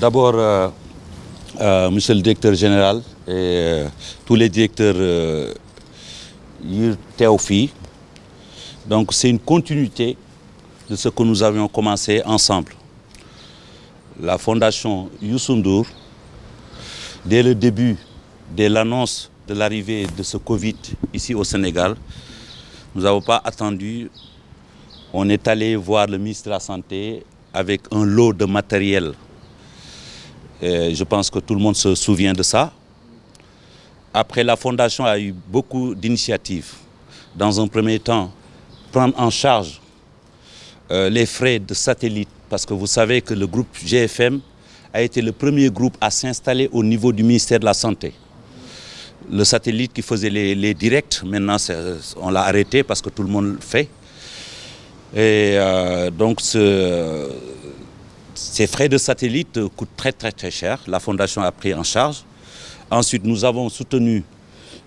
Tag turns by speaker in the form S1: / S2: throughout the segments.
S1: D'abord, monsieur le directeur général et tous les directeurs Théophie. Donc c'est une continuité de ce que nous avions commencé ensemble. La fondation Youssou Ndour, dès le début, dès l'annonce de l'arrivée de ce Covid ici au Sénégal, nous n'avons pas attendu. On est allé voir le ministre de la Santé avec un lot de matériel. Et je pense que tout le monde se souvient de ça. Après, la fondation a eu beaucoup d'initiatives. Dans un premier temps, prendre en charge les frais de satellite, parce que vous savez que le groupe GFM a été le premier groupe à s'installer au niveau du ministère de la Santé. Le satellite qui faisait les directs, maintenant on l'a arrêté parce que tout le monde le fait. Et donc ces frais de satellite coûtent très cher. La fondation a pris en charge. Ensuite, nous avons soutenu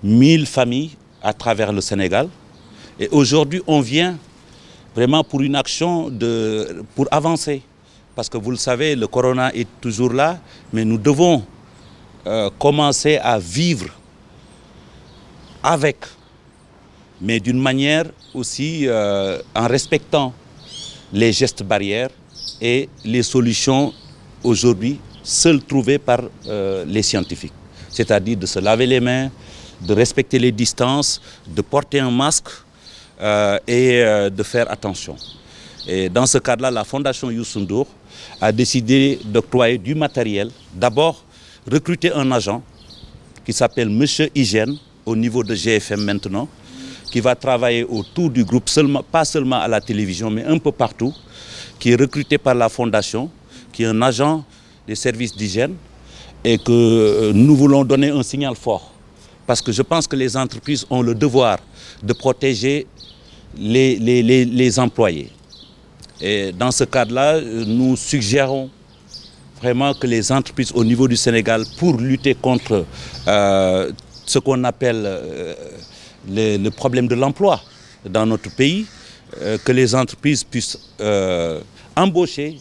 S1: 1000 familles à travers le Sénégal. Et aujourd'hui, on vient vraiment pour une action pour avancer. Parce que vous le savez, le corona est toujours là, mais nous devons commencer à vivre avec, mais d'une manière aussi en respectant les gestes barrières et les solutions aujourd'hui seules trouvées par les scientifiques. C'est-à-dire de se laver les mains, de respecter les distances, de porter un masque et de faire attention. Et dans ce cadre-là, la Fondation Youssou Ndour a décidé d'octroyer du matériel. D'abord, recruter un agent qui s'appelle Monsieur Hygiène, au niveau de GFM maintenant, qui va travailler autour du groupe, pas seulement à la télévision, mais un peu partout, qui est recruté par la Fondation, qui est un agent des services d'hygiène, et que nous voulons donner un signal fort. Parce que je pense que les entreprises ont le devoir de protéger les employés. Et dans ce cadre-là, nous suggérons vraiment que les entreprises au niveau du Sénégal, pour lutter contre ce qu'on appelle le problème de l'emploi dans notre pays, que les entreprises puissent embaucher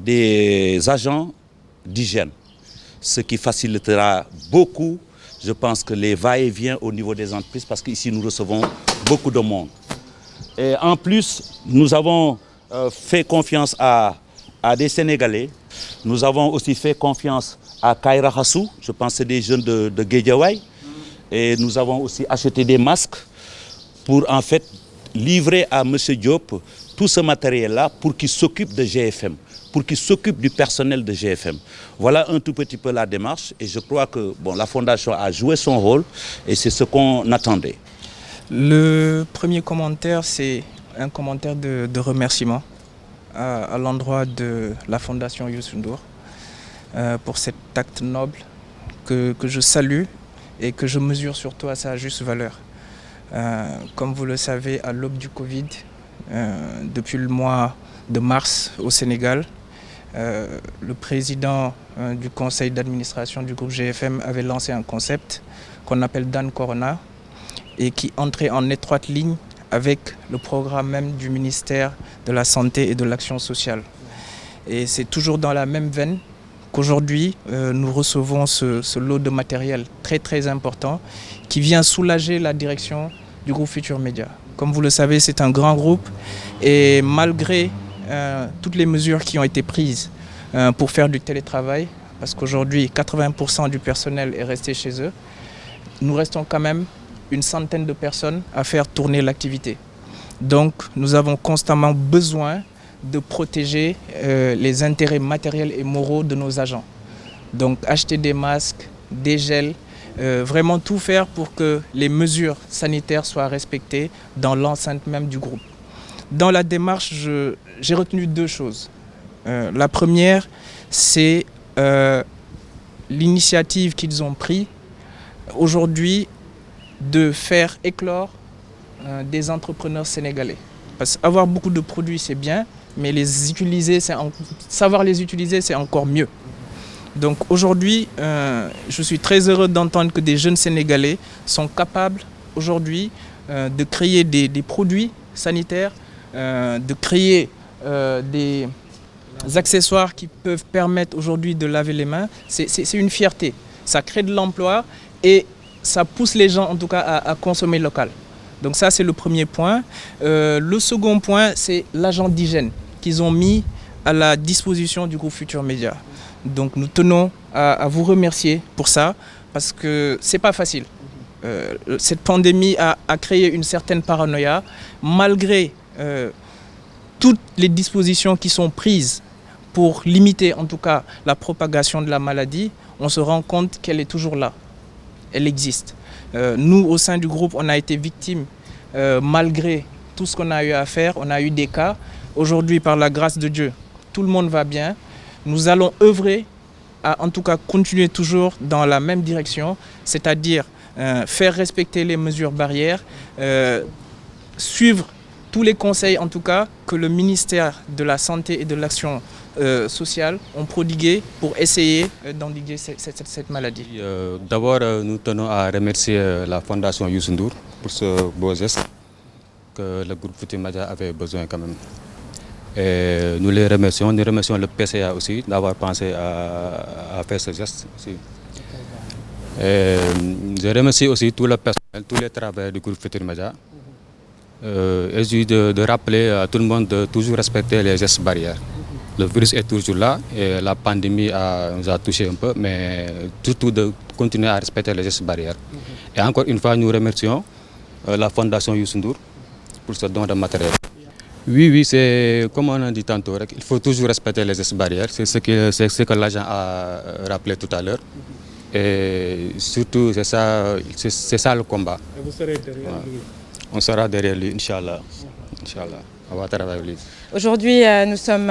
S1: des agents d'hygiène, ce qui facilitera beaucoup, je pense, que les va-et-vient au niveau des entreprises, parce qu'ici nous recevons beaucoup de monde. Et en plus, nous avons fait confiance à des Sénégalais. Nous avons aussi fait confiance à Kaira Hassou, je pense que c'est des jeunes de Guédiawaye. Et nous avons aussi acheté des masques pour en fait livrer à M. Diop tout ce matériel-là pour qu'il s'occupe de GFM, pour qu'il s'occupe du personnel de GFM. Voilà un tout petit peu la démarche et je crois que la Fondation a joué son rôle et c'est ce qu'on attendait.
S2: Le premier commentaire, c'est un commentaire de remerciement à l'endroit de la Fondation Youssou Ndour pour cet acte noble que je salue et que je mesure surtout à sa juste valeur. Comme vous le savez, à l'aube du Covid, depuis le mois de mars au Sénégal, le président du conseil d'administration du groupe GFM avait lancé un concept qu'on appelle Dan Corona et qui entrait en étroite ligne avec le programme même du ministère de la Santé et de l'Action sociale. Et c'est toujours dans la même veine qu'aujourd'hui nous recevons ce lot de matériel très important qui vient soulager la direction du groupe Futurs Médias. Comme vous le savez, c'est un grand groupe et malgré toutes les mesures qui ont été prises pour faire du télétravail, parce qu'aujourd'hui 80% du personnel est resté chez eux, nous restons quand même une centaine de personnes à faire tourner l'activité. Donc nous avons constamment besoin de protéger les intérêts matériels et moraux de nos agents. Donc acheter des masques, des gels, vraiment tout faire pour que les mesures sanitaires soient respectées dans l'enceinte même du groupe. Dans la démarche, j'ai retenu deux choses. La première, c'est l'initiative qu'ils ont prise aujourd'hui de faire éclore des entrepreneurs sénégalais. Parce qu'avoir beaucoup de produits, c'est bien, mais savoir les utiliser, c'est encore mieux. Donc aujourd'hui, je suis très heureux d'entendre que des jeunes Sénégalais sont capables aujourd'hui de créer des produits sanitaires, de créer accessoires qui peuvent permettre aujourd'hui de laver les mains, c'est une fierté. Ça crée de l'emploi et ça pousse les gens en tout cas à consommer local. Donc ça c'est le premier point. Le second point c'est l'agent d'hygiène qu'ils ont mis à la disposition du groupe Futurs Médias. Donc nous tenons à vous remercier pour ça parce que c'est pas facile. Cette pandémie a créé une certaine paranoïa malgré toutes les dispositions qui sont prises pour limiter en tout cas la propagation de la maladie. On se rend compte qu'elle est toujours là. Elle existe. Nous, au sein du groupe, on a été victimes malgré tout ce qu'on a eu à faire. On a eu des cas. Aujourd'hui, par la grâce de Dieu, tout le monde va bien. Nous allons œuvrer à, en tout cas, continuer toujours dans la même direction, c'est-à-dire faire respecter les mesures barrières, suivre tous les conseils, en tout cas, que le ministère de la Santé et de l'Action sociale ont prodigué pour essayer d'endiguer cette maladie.
S3: D'abord, nous tenons à remercier la Fondation Youssou Ndour pour ce beau geste que le groupe Futurs Médias avait besoin quand même. Et nous les remercions. Nous remercions le PCA aussi d'avoir pensé à faire ce geste aussi. Et je remercie aussi tout le personnel, tous les travailleurs du groupe Futurs Médias. Et juste de rappeler à tout le monde de toujours respecter les gestes barrières. Le virus est toujours là et la pandémie nous a touché un peu, mais surtout de continuer à respecter les gestes barrières. Et encore une fois, nous remercions la Fondation Youssou Ndour pour ce don de matériel. Oui, c'est comme on a dit tantôt, il faut toujours respecter les gestes barrières. C'est ce que l'agent a rappelé tout à l'heure. Et surtout, c'est ça le combat.
S4: Et vous serez derrière lui?
S3: On sera derrière lui, Inch'Allah. Inch'Allah. On va travailler avec lui.
S5: Aujourd'hui, nous sommes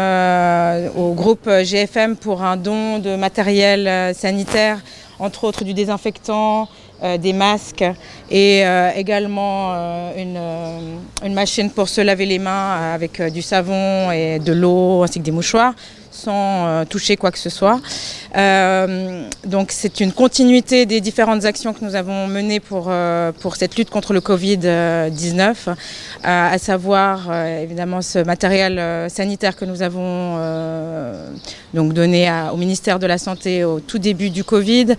S5: au groupe GFM pour un don de matériel sanitaire, entre autres du désinfectant, des masques et également une machine pour se laver les mains avec du savon et de l'eau ainsi que des mouchoirs sans toucher quoi que ce soit. Donc c'est une continuité des différentes actions que nous avons menées pour cette lutte contre le Covid-19, à savoir évidemment ce matériel sanitaire que nous avons donc donné au ministère de la Santé au tout début du Covid,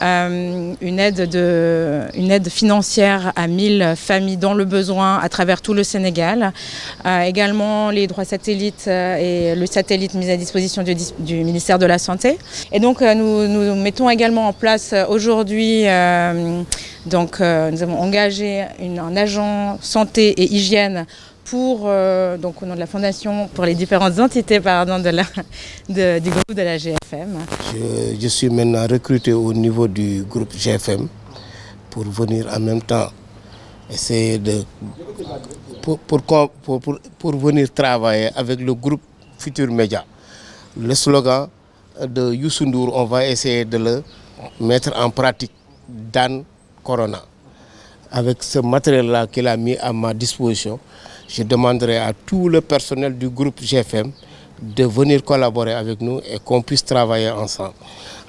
S5: une aide financière à 1000 familles dans le besoin à travers tout le Sénégal, également les droits satellites et le satellite mis à disposition du ministère de la Santé. Et donc nous mettons également en place aujourd'hui, nous avons engagé un agent santé et hygiène pour, donc au nom de la Fondation, pour les différentes entités du groupe de la GFM.
S4: Je suis maintenant recruté au niveau du groupe GFM pour venir en même temps essayer pour venir travailler avec le groupe Futurs Médias. Le slogan de Youssou Ndour, on va essayer de le mettre en pratique dans Corona. Avec ce matériel-là qu'il a mis à ma disposition, je demanderai à tout le personnel du groupe GFM de venir collaborer avec nous et qu'on puisse travailler ensemble.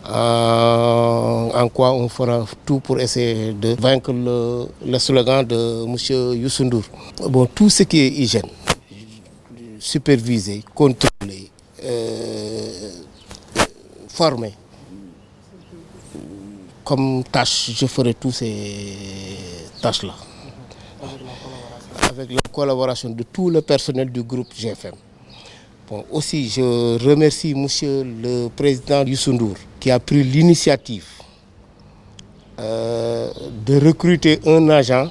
S4: En quoi on fera tout pour essayer de vaincre le slogan de M. Youssou Ndour. Bon, tout ce qui est hygiène, supervisé, contrôlé, formé. Comme tâche, je ferai tous ces tâches-là. Avec la collaboration de tout le personnel du groupe GFM. Bon, aussi, je remercie monsieur le président Youssou Ndour qui a pris l'initiative de recruter un agent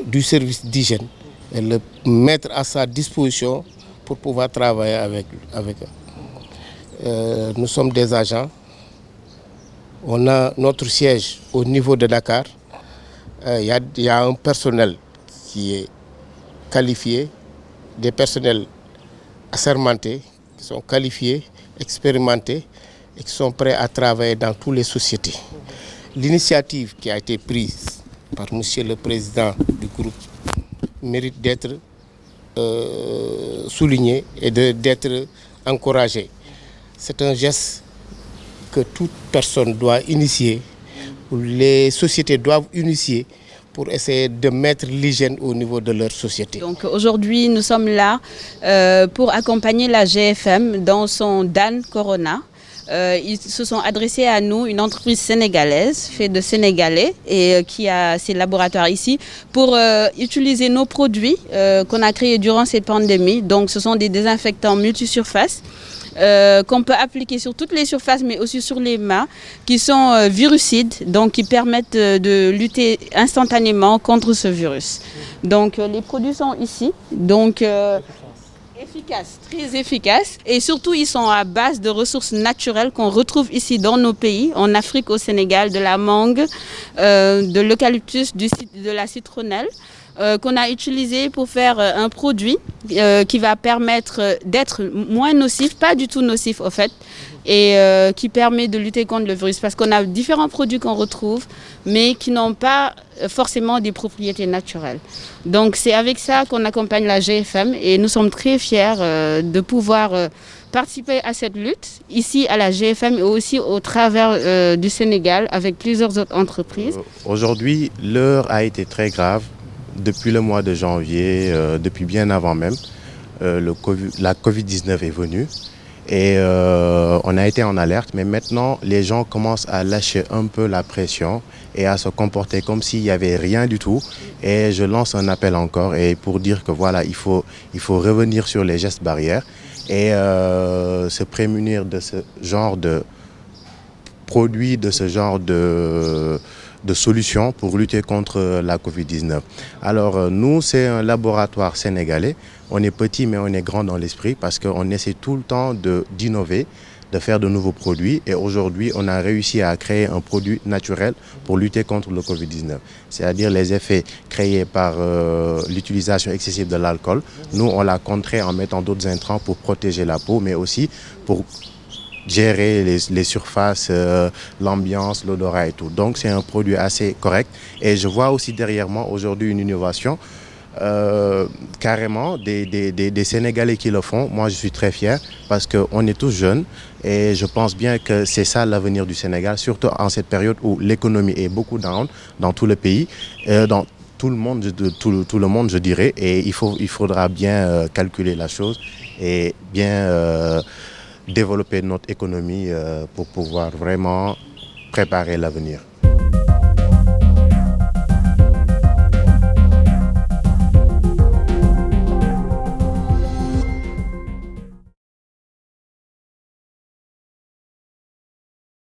S4: du service d'hygiène et le mettre à sa disposition pour pouvoir travailler avec eux. Nous sommes des agents. On a notre siège au niveau de Dakar. Il y a un personnel qui est qualifié, des personnels assermentés, qui sont qualifiés, expérimentés et qui sont prêts à travailler dans toutes les sociétés. L'initiative qui a été prise par monsieur le président du groupe mérite d'être soulignée et d'être encouragée. C'est un geste que toute personne doit initier, ou les sociétés doivent initier pour essayer de mettre l'hygiène au niveau de leur société.
S6: Donc aujourd'hui, nous sommes là pour accompagner la GFM dans son DAN Corona. Ils se sont adressés à nous, une entreprise sénégalaise, faite de Sénégalais et qui a ses laboratoires ici, pour utiliser nos produits qu'on a créés durant cette pandémie. Donc ce sont des désinfectants multisurfaces qu'on peut appliquer sur toutes les surfaces, mais aussi sur les mains, qui sont virucides, donc qui permettent de lutter instantanément contre ce virus. Donc les produits sont ici. Donc, efficaces, très efficaces, et surtout ils sont à base de ressources naturelles qu'on retrouve ici dans nos pays, en Afrique, au Sénégal, de la mangue, de l'eucalyptus, de la citronnelle, qu'on a utilisé pour faire un produit qui va permettre d'être moins nocif, pas du tout nocif au fait, et qui permet de lutter contre le virus, parce qu'on a différents produits qu'on retrouve, mais qui n'ont pas forcément des propriétés naturelles. Donc c'est avec ça qu'on accompagne la GFM, et nous sommes très fiers de pouvoir participer à cette lutte ici à la GFM et aussi au travers du Sénégal avec plusieurs autres entreprises.
S7: Aujourd'hui, l'heure a été très grave depuis le mois de janvier, depuis bien avant même. La Covid-19 est venue. Et on a été en alerte, mais maintenant les gens commencent à lâcher un peu la pression et à se comporter comme s'il n'y avait rien du tout. Et je lance un appel encore et pour dire que voilà, il faut revenir sur les gestes barrières et se prémunir de ce genre de produits, de ce genre de solutions pour lutter contre la Covid-19. Alors nous, c'est un laboratoire sénégalais. On est petit mais on est grand dans l'esprit parce qu'on essaie tout le temps d'innover, de faire de nouveaux produits. Et aujourd'hui, on a réussi à créer un produit naturel pour lutter contre le Covid-19. C'est-à-dire les effets créés par l'utilisation excessive de l'alcool. Nous, on l'a contré en mettant d'autres intrants pour protéger la peau, mais aussi pour gérer les surfaces, l'ambiance, l'odorat et tout. Donc c'est un produit assez correct. Et je vois aussi derrière moi aujourd'hui une innovation, carrément des Sénégalais qui le font. Moi je suis très fier parce qu'on est tous jeunes et je pense bien que c'est ça l'avenir du Sénégal, surtout en cette période où l'économie est beaucoup down dans tout le pays, dans tout le monde, je dirais. Et il faudra bien calculer la chose et bien développer notre économie pour pouvoir vraiment préparer l'avenir.